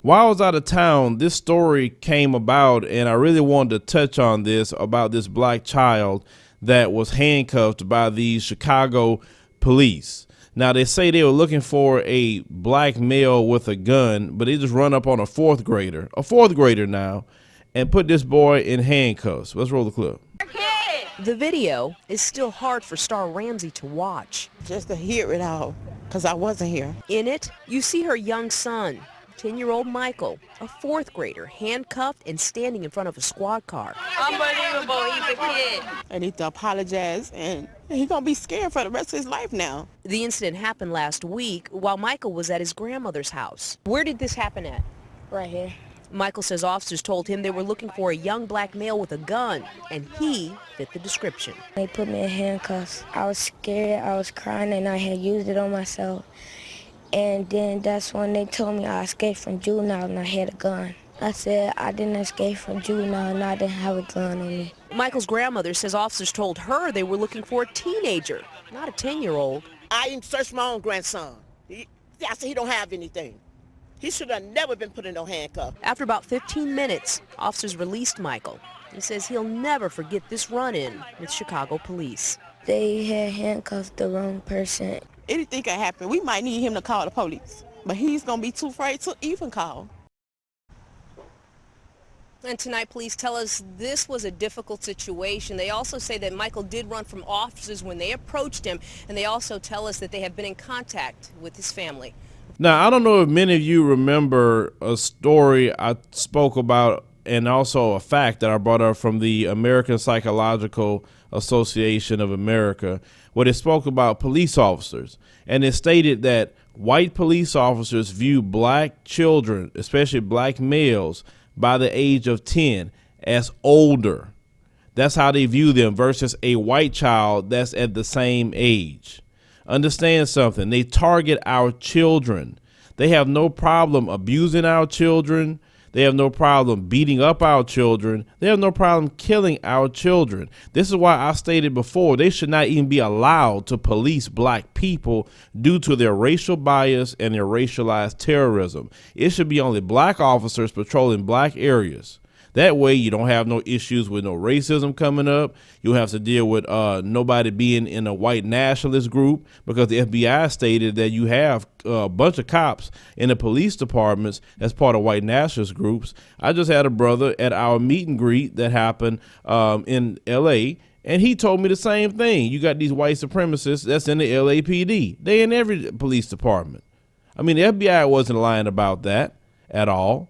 While I was out of town, this story came about, and I really wanted to touch on this about this black child that was handcuffed by the Chicago police. Now, they say they were looking for a black male with a gun, but they just run up on a fourth grader now, and put this boy in handcuffs. Let's roll the clip. The video is still hard for Star Ramsey to watch. Just to hear it all, because I wasn't here. In it, you see her young son, 10-year-old Michael, a fourth grader, handcuffed and standing in front of a squad car. Unbelievable, he's a kid. I need to apologize, and he's going to be scared for the rest of his life now. The incident happened last week while Michael was at his grandmother's house. Where did this happen at? Right here. Michael says officers told him they were looking for a young black male with a gun, and he fit the description. They put me in handcuffs. I was scared, I was crying, and I had used it on myself. And then that's when they told me I escaped from juvenile and I had a gun. I said I didn't escape from juvenile and I didn't have a gun on me. Michael's grandmother says officers told her they were looking for a teenager, not a 10-year-old. I even searched my own grandson. I said he don't have anything. He should have never been put in no handcuff. After about 15 minutes, officers released Michael. He says he'll never forget this run-in with Chicago police. They had handcuffed the wrong person. Anything can happen. We might need him to call the police, but he's going to be too afraid to even call. And tonight, police tell us this was a difficult situation. They also say that Michael did run from officers when they approached him, and they also tell us that they have been in contact with his family. Now, I don't know if many of you remember a story I spoke about, and also a fact that I brought up from the American Psychological Association of America, where they spoke about police officers. And it stated that white police officers view black children, especially black males, by the age of 10 as older. That's how they view them versus a white child that's at the same age. Understand something. They target our children. They have no problem abusing our children. They have no problem beating up our children. They have no problem killing our children. This is why I stated before, they should not even be allowed to police black people due to their racial bias and their racialized terrorism. It should be only black officers patrolling black areas. That way you don't have no issues with no racism coming up. You'll have to deal with nobody being in a white nationalist group, because the FBI stated that you have a bunch of cops in the police departments as part of white nationalist groups. I just had a brother at our meet and greet that happened in LA, and he told me the same thing. You got these white supremacists that's in the LAPD. They in every police department. I mean, the FBI wasn't lying about that at all.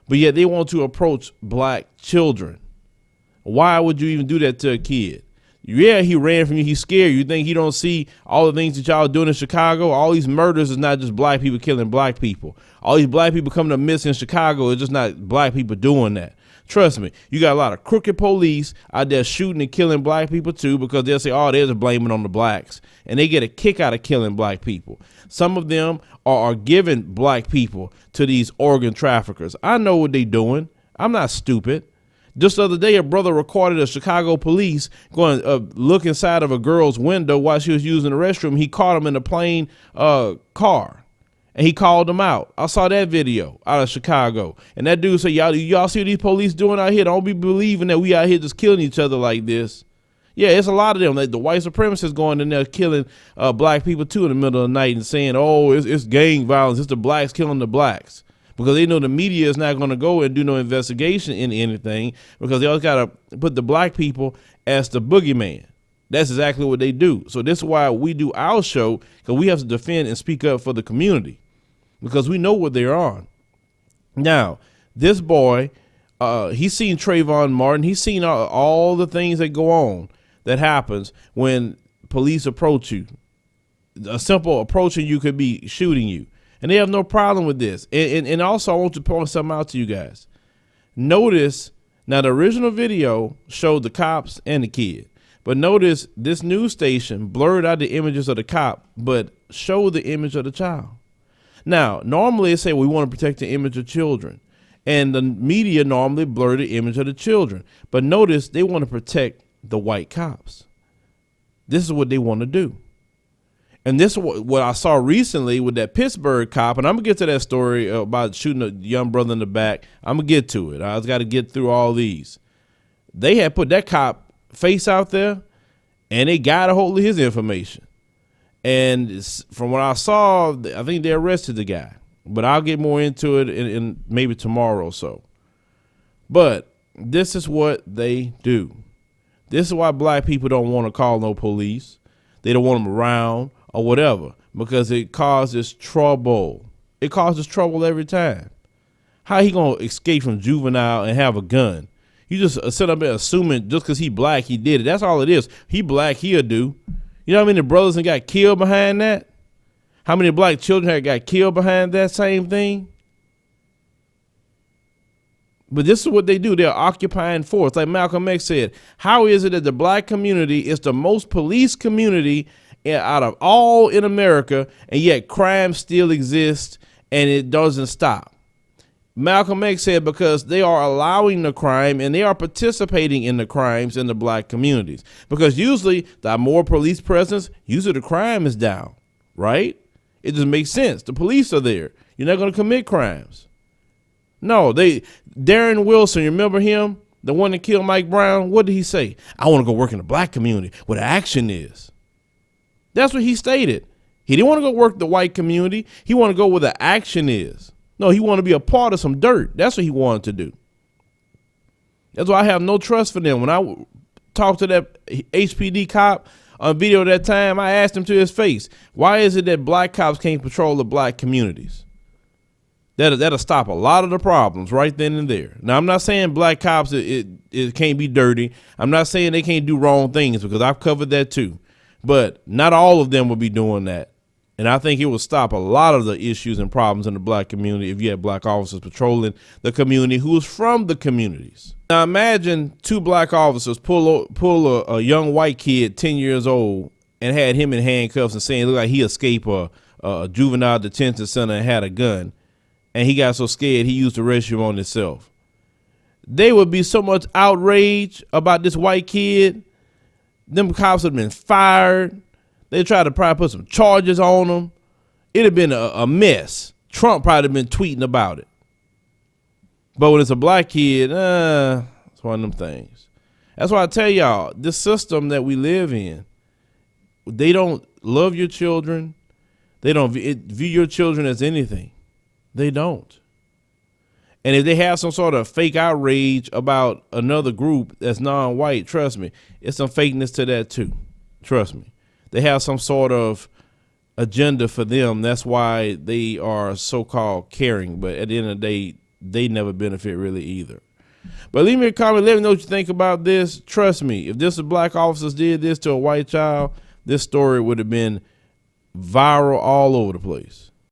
But yet they want to approach black children. Why would you even do that to a kid? Yeah, he ran from you. He's scared. You think he don't see all the things that y'all doing in Chicago? All these murders is not just black people killing black people. All these black people coming to miss in Chicago is just not black people doing that. Trust me, you got a lot of crooked police out there shooting and killing black people too, because they'll say, oh, there's a blaming on the blacks. And they get a kick out of killing black people. Some of them are giving black people to these organ traffickers. I know what they doing. I'm not stupid. Just the other day, a brother recorded a Chicago police going look inside of a girl's window while she was using the restroom. He caught him in a plain car. And he called them out. I saw that video out of Chicago. And that dude said, y'all see what these police doing out here? Don't be believing that we out here just killing each other like this. Yeah, it's a lot of them. Like the white supremacists going in there killing black people too in the middle of the night and saying, oh, it's gang violence. It's the blacks killing the blacks. Because they know the media is not going to go and do no investigation into anything, because they always got to put the black people as the boogeyman. That's exactly what they do. So this is why we do our show, because we have to defend and speak up for the community, because we know what they're on. Now, this boy, he's seen Trayvon Martin. He's seen all the things that go on that happens when police approach you. A simple approaching you could be shooting you. And they have no problem with this. And also, I want to point something out to you guys. Notice, now the original video showed the cops and the kid. But notice this news station blurred out the images of the cop, but showed the image of the child. Now, normally they say we want to protect the image of children. And the media normally blur the image of the children. But notice they want to protect the white cops. This is what they want to do. And this is what I saw recently with that Pittsburgh cop, and I'm going to get to that story about shooting a young brother in the back. I'm going to get to it. I just got to get through all these. They had put that cop face out there, and they got a hold of his information. And from what I saw, I think they arrested the guy. But I'll get more into it in maybe tomorrow or so. But this is what they do. This is why black people don't want to call no police. They don't want them around or whatever, because it causes trouble. It causes trouble every time. How he gonna escape from juvenile and have a gun? You just sit up there assuming just because he black he did it. That's all it is. He black, he'll do. You know how many brothers that got killed behind that? How many black children had got killed behind that same thing? But this is what they do. They're occupying force. Like Malcolm X said, how is it that the black community is the most police community out of all in America, and yet crime still exists and it doesn't stop? Malcolm X said because they are allowing the crime and they are participating in the crimes in the black communities. Because usually the more police presence, usually the crime is down, right? It just makes sense. The police are there. You're not going to commit crimes. No, Darren Wilson, you remember him? The one that killed Mike Brown? What did he say? I want to go work in the black community where the action is. That's what he stated. He didn't want to go work the white community. He wanted to go where the action is. No, he wanted to be a part of some dirt. That's what he wanted to do. That's why I have no trust for them. When I talked to that HPD cop on video that time, I asked him to his face, why is it that black cops can't patrol the black communities? That'll stop a lot of the problems right then and there. Now, I'm not saying black cops, it can't be dirty. I'm not saying they can't do wrong things, because I've covered that too. But not all of them will be doing that. And I think it will stop a lot of the issues and problems in the black community if you had black officers patrolling the community who is from the communities. Now imagine two black officers pull a young white kid, 10 years old, and had him in handcuffs and saying it looked like he escaped a juvenile detention center and had a gun. And he got so scared he used the restroom on himself. They would be so much outrage about this white kid. Them cops would have been fired. They tried to probably put some charges on him. It'd have been a mess. Trump probably have been tweeting about it. But when it's a black kid, it's one of them things. That's why I tell y'all, this system that we live in, they don't love your children. They don't view your children as anything. They don't. And if they have some sort of fake outrage about another group that's non-white, trust me, it's some fakeness to that too. Trust me. They have some sort of agenda for them. That's why they are so-called caring. But at the end of the day, they never benefit really either. But leave me a comment. Let me know what you think about this. Trust me, if this black officers did this to a white child, this story would have been viral all over the place.